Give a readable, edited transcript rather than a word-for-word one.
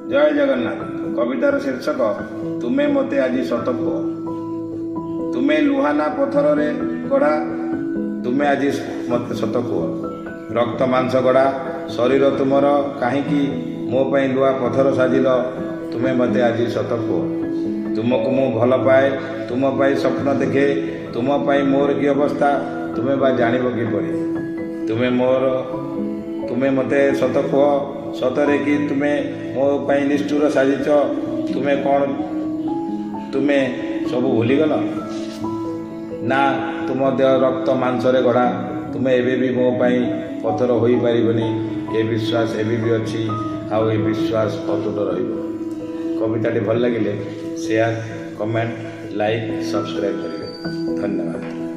जय जगन्नाथ। कवितार शीर्षक तुमे मते आजी सत कुह। तुमे लुहाना पथर रे गढ़ा, तुमे आजी मते सत कुह। रक्त मांस गढ़ा शरीर तुमर कहीं मो पाई लुहा पथर साजिल, तुमे मते आजी सत कुह। तुमको मु भल पाए, तुम पाई स्वप्न देखे, तुम पाई मोर की अवस्था तुमे बा जानिब किपरि। तुमे मते सत कुह, सतरे कि तुमे मो पाई निष्ठुर साजिच, तुमे कौन तुमे सब भूलीगल ना? तुम देह रक्त मांसरे गढ़ा, तुमे एबे भी मो पाई पथर हो पारिबनी। ए विश्वास एबे भी अच्छी, आउ ए विश्वास अतुट रहिबो। कविताटी भल लगिले शेयर, कमेंट, लाइक, सब्सक्राइब करेंगे। धन्यवाद।